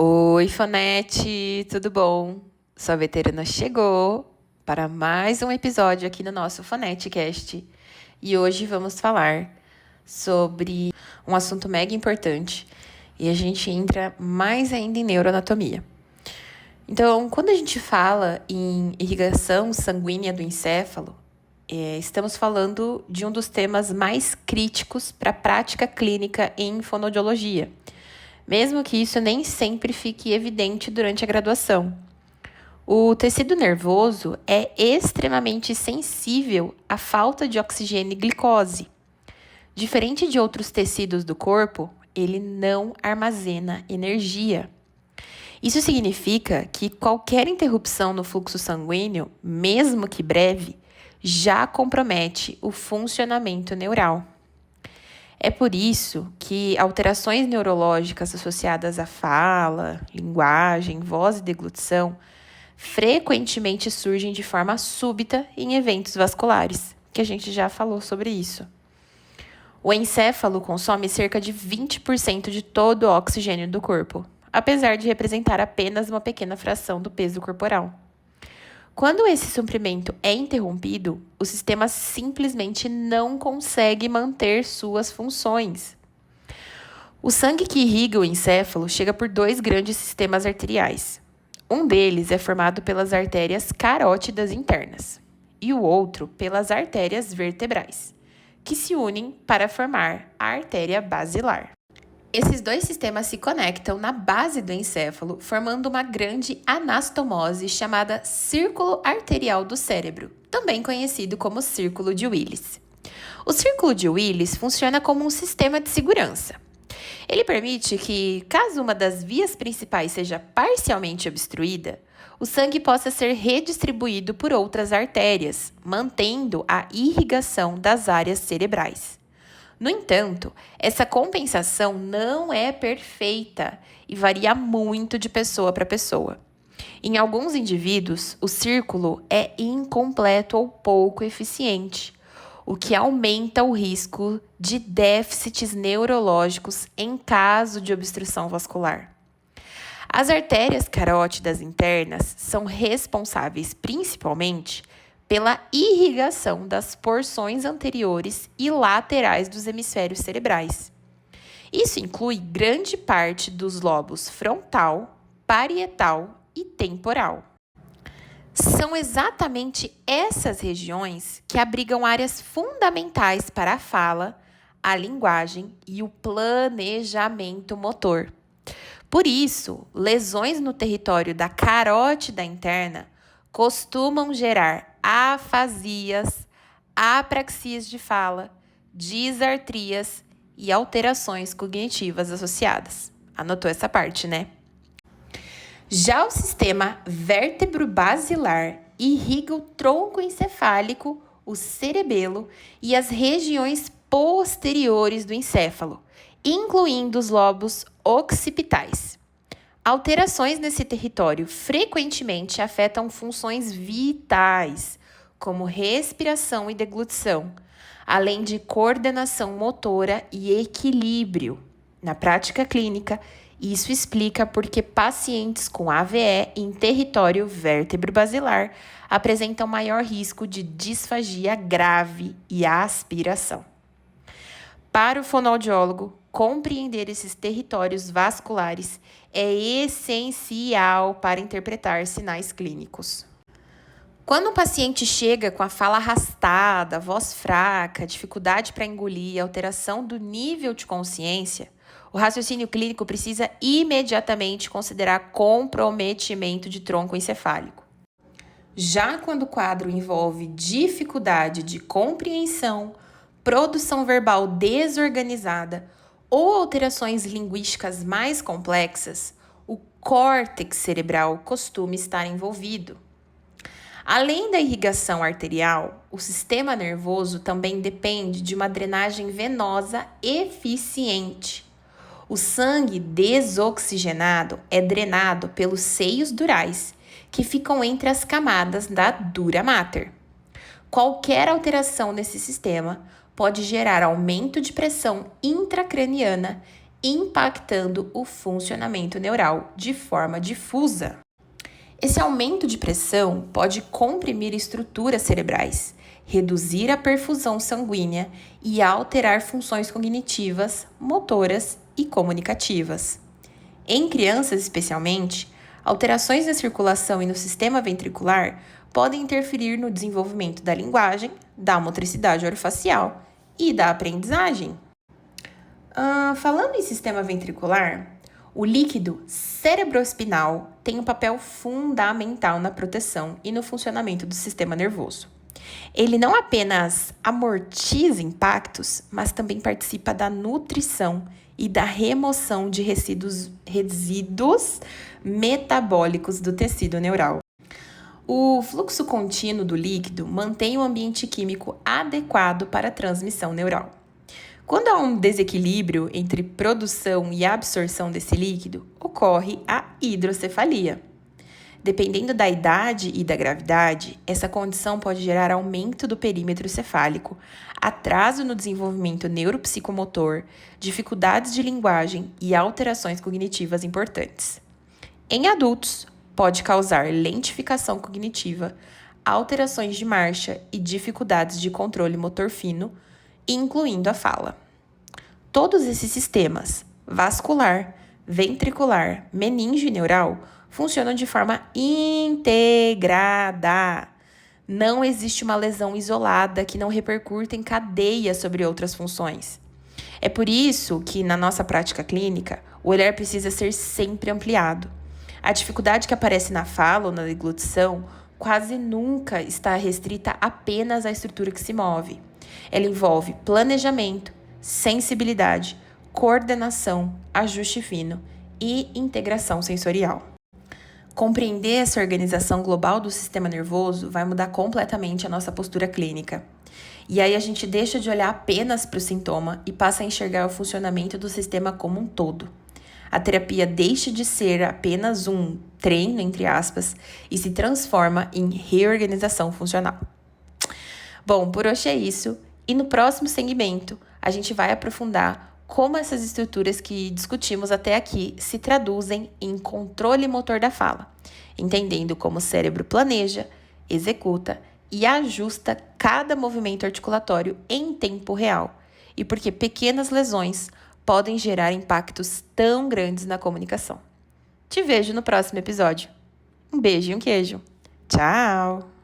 Oi, Fonete, tudo bom? Sua veterana chegou para mais um episódio aqui no nosso FoneteCast. E hoje vamos falar sobre um assunto mega importante e a gente entra mais ainda em neuroanatomia. Então, quando a gente fala em irrigação sanguínea do encéfalo, estamos falando de um dos temas mais críticos para a prática clínica em fonoaudiologia, mesmo que isso nem sempre fique evidente durante a graduação. O tecido nervoso é extremamente sensível à falta de oxigênio e glicose. Diferente de outros tecidos do corpo, ele não armazena energia. Isso significa que qualquer interrupção no fluxo sanguíneo, mesmo que breve, já compromete o funcionamento neural. É por isso que alterações neurológicas associadas à fala, linguagem, voz e deglutição frequentemente surgem de forma súbita em eventos vasculares, que a gente já falou sobre isso. O encéfalo consome cerca de 20% de todo o oxigênio do corpo, apesar de representar apenas uma pequena fração do peso corporal. Quando esse suprimento é interrompido, o sistema simplesmente não consegue manter suas funções. O sangue que irriga o encéfalo chega por dois grandes sistemas arteriais. Um deles é formado pelas artérias carótidas internas e o outro pelas artérias vertebrais, que se unem para formar a artéria basilar. Esses dois sistemas se conectam na base do encéfalo, formando uma grande anastomose chamada círculo arterial do cérebro, também conhecido como círculo de Willis. O círculo de Willis funciona como um sistema de segurança. Ele permite que, caso uma das vias principais seja parcialmente obstruída, o sangue possa ser redistribuído por outras artérias, mantendo a irrigação das áreas cerebrais. No entanto, essa compensação não é perfeita e varia muito de pessoa para pessoa. Em alguns indivíduos, o círculo é incompleto ou pouco eficiente, o que aumenta o risco de déficits neurológicos em caso de obstrução vascular. As artérias carótidas internas são responsáveis principalmente pela irrigação das porções anteriores e laterais dos hemisférios cerebrais. Isso inclui grande parte dos lobos frontal, parietal e temporal. São exatamente essas regiões que abrigam áreas fundamentais para a fala, a linguagem e o planejamento motor. Por isso, lesões no território da carótida interna costumam gerar afasias, apraxias de fala, disartrias e alterações cognitivas associadas. Anotou essa parte, né? Já o sistema vértebro-basilar irriga o tronco encefálico, o cerebelo e as regiões posteriores do encéfalo, incluindo os lobos occipitais. Alterações nesse território frequentemente afetam funções vitais, como respiração e deglutição, além de coordenação motora e equilíbrio. Na prática clínica, isso explica por que pacientes com AVE em território vértebro-basilar apresentam maior risco de disfagia grave e aspiração. Para o fonoaudiólogo, compreender esses territórios vasculares é essencial para interpretar sinais clínicos. Quando um paciente chega com a fala arrastada, voz fraca, dificuldade para engolir, alteração do nível de consciência, o raciocínio clínico precisa imediatamente considerar comprometimento de tronco encefálico. Já quando o quadro envolve dificuldade de compreensão, produção verbal desorganizada ou alterações linguísticas mais complexas, o córtex cerebral costuma estar envolvido. Além da irrigação arterial, o sistema nervoso também depende de uma drenagem venosa eficiente. O sangue desoxigenado é drenado pelos seios durais, que ficam entre as camadas da dura mater. Qualquer alteração nesse sistema pode gerar aumento de pressão intracraniana impactando o funcionamento neural de forma difusa. Esse aumento de pressão pode comprimir estruturas cerebrais, reduzir a perfusão sanguínea e alterar funções cognitivas, motoras e comunicativas. Em crianças, especialmente, alterações na circulação e no sistema ventricular podem interferir no desenvolvimento da linguagem, da motricidade orofacial e da aprendizagem. Falando em sistema ventricular, o líquido cerebroespinal tem um papel fundamental na proteção e no funcionamento do sistema nervoso. Ele não apenas amortiza impactos, mas também participa da nutrição e da remoção de resíduos metabólicos do tecido neural. O fluxo contínuo do líquido mantém o ambiente químico adequado para a transmissão neural. Quando há um desequilíbrio entre produção e absorção desse líquido, ocorre a hidrocefalia. Dependendo da idade e da gravidade, essa condição pode gerar aumento do perímetro cefálico, atraso no desenvolvimento neuropsicomotor, dificuldades de linguagem e alterações cognitivas importantes. Em adultos, pode causar lentificação cognitiva, alterações de marcha e dificuldades de controle motor fino, incluindo a fala. Todos esses sistemas, vascular, ventricular, meníngeo e neural, funcionam de forma integrada. Não existe uma lesão isolada que não repercuta em cadeia sobre outras funções. É por isso que, na nossa prática clínica, o olhar precisa ser sempre ampliado. A dificuldade que aparece na fala ou na deglutição quase nunca está restrita apenas à estrutura que se move. Ela envolve planejamento, sensibilidade, coordenação, ajuste fino e integração sensorial. Compreender essa organização global do sistema nervoso vai mudar completamente a nossa postura clínica. E aí a gente deixa de olhar apenas para o sintoma e passa a enxergar o funcionamento do sistema como um todo. A terapia deixa de ser apenas um treino, entre aspas, e se transforma em reorganização funcional. Bom, por hoje é isso. E no próximo segmento, a gente vai aprofundar como essas estruturas que discutimos até aqui se traduzem em controle motor da fala, entendendo como o cérebro planeja, executa e ajusta cada movimento articulatório em tempo real, e porque pequenas lesões podem gerar impactos tão grandes na comunicação. Te vejo no próximo episódio. Um beijo e um queijo. Tchau!